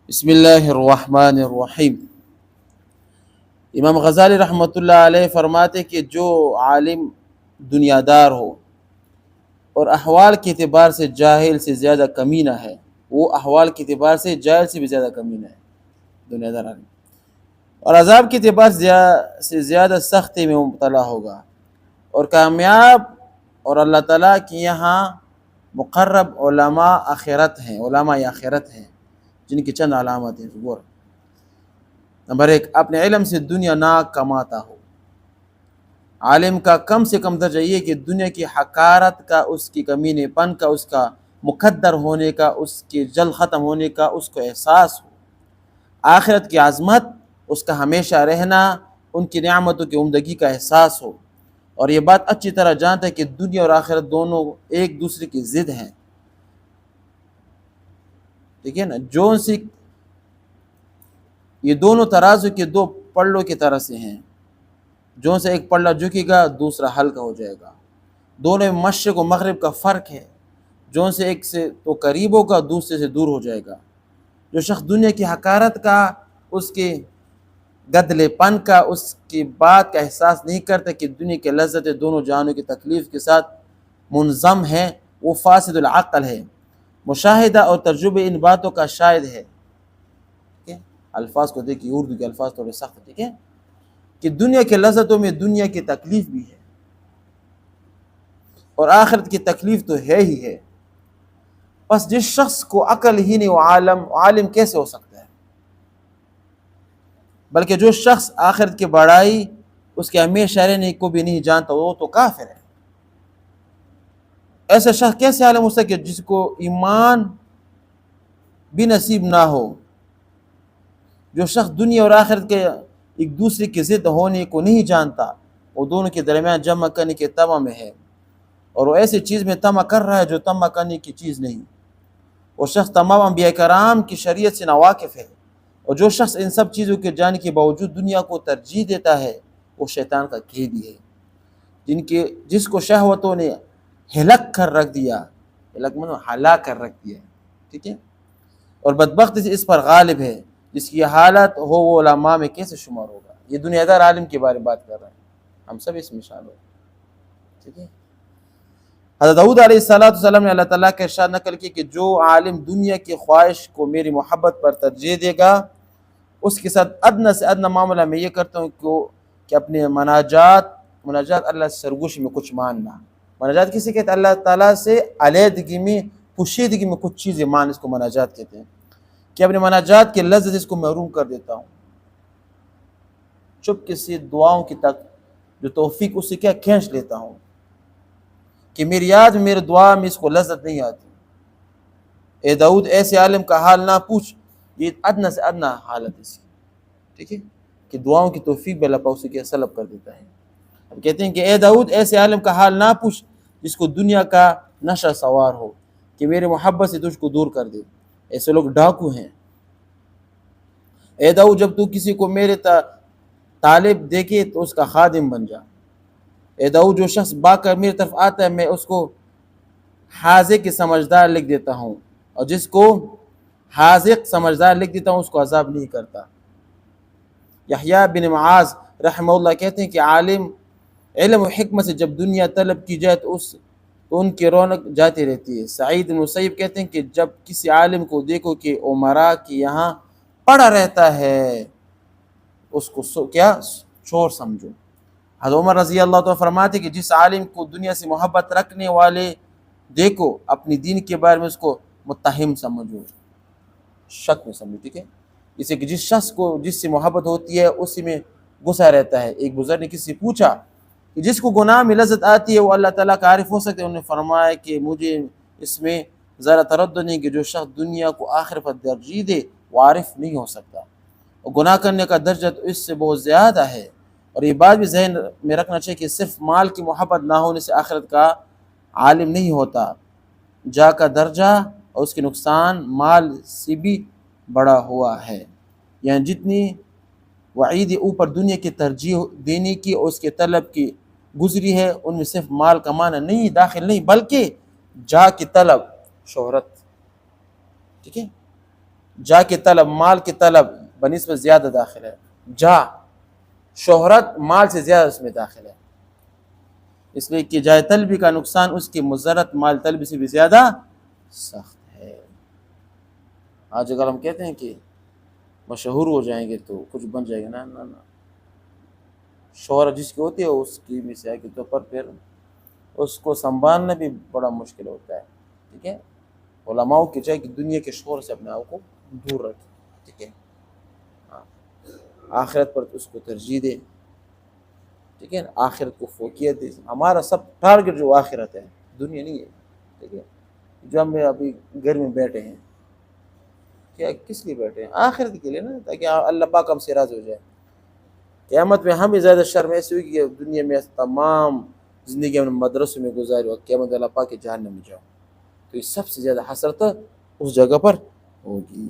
بسم اللہ الرحمن الرحیم۔ امام غزالی رحمۃ اللہ علیہ فرماتے کہ جو عالم دنیا دار ہو اور احوال کے اعتبار سے جاہل سے زیادہ کمینہ ہے، وہ احوال کے اعتبار سے جاہل سے بھی زیادہ کمینہ ہے دنیا دار عالم، اور عذاب کے اعتبار سے زیادہ سختی میں مبتلا ہوگا اور کامیاب، اور اللہ تعالیٰ کے یہاں مقرب علماء آخرت ہیں، علماء آخرت ہیں جن کی چند علامات ہیں۔ غور نمبر 1، اپنے علم سے دنیا نہ کماتا ہو۔ عالم کا کم سے کم درجہ یہ کہ دنیا کی حقارت کا، اس کی کمینے پن کا، اس کا مقدر ہونے کا، اس کے جلد ختم ہونے کا اس کو احساس ہو، آخرت کی عظمت، اس کا ہمیشہ رہنا، ان کی نعمتوں کی عمدگی کا احساس ہو، اور یہ بات اچھی طرح جانتا ہے کہ دنیا اور آخرت دونوں ایک دوسرے کی ضد ہیں، ٹھیک ہے نا، جو سے یہ دونوں ترازو کے دو پلوں کی طرح سے ہیں، جو سے ایک پلہ جھکے گا دوسرا ہلکا ہو جائے گا، دونوں میں مشرق و مغرب کا فرق ہے، جو سے ایک سے تو قریب ہوگا دوسرے سے دور ہو جائے گا۔ جو شخص دنیا کی حقارت کا، اس کے گدلے پن کا، اس کی بات کا احساس نہیں کرتا کہ دنیا کے لذتیں دونوں جہانوں کی تکلیف کے ساتھ منظم ہیں، وہ فاسد العقل ہے، مشاہدہ اور تجربے ان باتوں کا شاہد ہے۔ الفاظ کو دیکھیے، اردو کے الفاظ تھوڑے سخت، ٹھیک ہے، کہ دنیا کے لذتوں میں دنیا کی تکلیف بھی ہے اور آخرت کی تکلیف تو ہے ہی ہے۔ بس جس شخص کو عقل ہی نہیں، وہ عالم کیسے ہو سکتا ہے؟ بلکہ جو شخص آخرت کی بڑائی، اس کے ہمیشہ رہنے کو بھی نہیں جانتا، وہ تو کافر ہے۔ ایسا شخص کیسے عالم ہو سکے جس کو ایمان بھی نصیب نہ ہو؟ جو شخص دنیا اور آخرت کے ایک دوسرے کی ضد ہونے کو نہیں جانتا، وہ دونوں کے درمیان جمع کرنے کے طمع میں ہے، اور وہ ایسی چیز میں طمع کر رہا ہے جو طمع کرنے کی چیز نہیں۔ وہ شخص تمام انبیاء کرام کی شریعت سے ناواقف ہے، اور جو شخص ان سب چیزوں کے جاننے کے باوجود دنیا کو ترجیح دیتا ہے، وہ شیطان کا قیدی ہے، جس کو شہوتوں نے ہلک کر رکھ دیا، ہلاک کر رکھ دیا، ٹھیک ہے، اور بدبختی سے اس پر غالب ہے، جس کی حالت ہو وہ علماء میں کیسے شمار ہوگا؟ یہ دنیا دار عالم کے بارے میں بات کر رہے ہیں، ہم سب اس میں شامل ہیں، ٹھیک ہے۔ حضرت داؤد علیہ السلام نے اللہ تعالیٰ کا ارشاد نقل کی کہ جو عالم دنیا کی خواہش کو میری محبت پر ترجیح دے گا، اس کے ساتھ ادنیٰ سے ادنیٰ معاملہ میں یہ کرتا ہوں کہ اپنے مناجات اللہ سے سرگوشی میں کچھ ماننا۔ مناجات کسے کہتے ہیں؟ اللہ تعالیٰ سے علیحدگی میں، پوشیدگی میں کچھ چیزیں مان، اس کو مناجات کہتے ہیں، کہ اپنے مناجات کے لذت اس کو محروم کر دیتا ہوں، چپکے سے دعاؤں کی تک جو توفیق اس سے کیا کھینچ لیتا ہوں، کہ میری یاد میں، میرے دعا میں اس کو لذت نہیں آتی۔ اے داؤد، ایسے عالم کا حال نہ پوچھ، یہ ادنیٰ سے ادنیٰ حالت اس کی، ٹھیک ہے، کہ دعاؤں کی توفیق بھی اللہ پاک اسے کیا سلب کر دیتا ہے۔ اب کہتے ہیں کہ اے داؤد، ایسے عالم کا حال نہ پوچھ جس کو دنیا کا نشہ سوار ہو، کہ میرے محبت سے تجھ کو دور کر دے، ایسے لوگ ڈاکو ہیں۔ اے داؤد، جب تو کسی کو میرے طالب دیکھے تو اس کا خادم بن جا۔ اے داؤد، جو شخص با کر میری طرف آتا ہے میں اس کو حاذق سمجھدار لکھ دیتا ہوں، اور جس کو حاذق سمجھدار لکھ دیتا ہوں اس کو عذاب نہیں کرتا۔ یحییٰ بن معاذ رحمہ اللہ کہتے ہیں کہ عالم علم و حکمت سے جب دنیا طلب کی جائے تو ان کی رونق جاتی رہتی ہے۔ سعید بن مسیب کہتے ہیں کہ جب کسی عالم کو دیکھو کہ عمراء کے یہاں پڑا رہتا ہے، اس کو کیا چور سمجھو۔ حضرت عمر رضی اللہ عنہ فرماتے کہ جس عالم کو دنیا سے محبت رکھنے والے دیکھو، اپنی دین کے بارے میں اس کو متہم سمجھو، شک میں سمجھو، ٹھیک ہے، اسے کہ جس شخص کو جس سے محبت ہوتی ہے اسی میں غصہ رہتا ہے۔ ایک بزرگ نے کسی سے پوچھا کہ جس کو گناہ میں لذت آتی ہے وہ اللہ تعالیٰ کا عارف ہو سکتے ہیں؟ انہوں نے فرمایا کہ مجھے اس میں ذرا تردد نہیں کہ جو شخص دنیا کو آخر پر ترجیح دے وہ عارف نہیں ہو سکتا، اور گناہ کرنے کا درجہ تو اس سے بہت زیادہ ہے۔ اور یہ بات بھی ذہن میں رکھنا چاہیے کہ صرف مال کی محبت نہ ہونے سے آخرت کا عالم نہیں ہوتا، جا کا درجہ اور اس کے نقصان مال سے بھی بڑا ہوا ہے، یعنی جتنی وعید اوپر دنیا کی ترجیح دینے کی اور اس کے طلب کی گزری ہے، ان میں صرف مال کمانا نہیں داخل نہیں، بلکہ جا کی طلب، شہرت، ٹھیک ہے، جا کی طلب، مال کی طلب بنسبت زیادہ داخل ہے، جا شہرت مال سے زیادہ اس میں داخل ہے، اس لیے کہ جائے طلبی کا نقصان اس کی مضرت مال طلبی سے بھی زیادہ سخت ہے۔ آج اگر ہم کہتے ہیں کہ مشہور ہو جائیں گے تو کچھ بن جائے گا، نا نا نا، شہرت جس کی ہوتی ہے اس کی مثال کے طور پر پھر اس کو سنبھالنا بھی بڑا مشکل ہوتا ہے، ٹھیک ہے۔ علماء کی چاہیے کہ دنیا کے شہر سے اپنے آپ کو دور رکھیں، ٹھیک ہے، آخرت پر اس کو ترجیح دے، ٹھیک ہے، آخرت کو فوقیت دے۔ ہمارا سب ٹارگٹ جو آخرت ہے، دنیا نہیں ہے، ٹھیک ہے۔ جو ہم ابھی گھر میں بیٹھے ہیں، کیا کس لیے بیٹھے ہیں؟ آخرت کے لیے نا، تاکہ اللہ پاک ہم سے راضی ہو جائے۔ قیامت میں ہمیں زیادہ شرم ایسی ہوگی کہ دنیا میں تمام زندگی ہم نے مدرسوں میں گزاری اور قیامت اللہ پاک کے جہنم میں جاؤ، تو یہ سب سے زیادہ حسرت اس جگہ پر ہوگی۔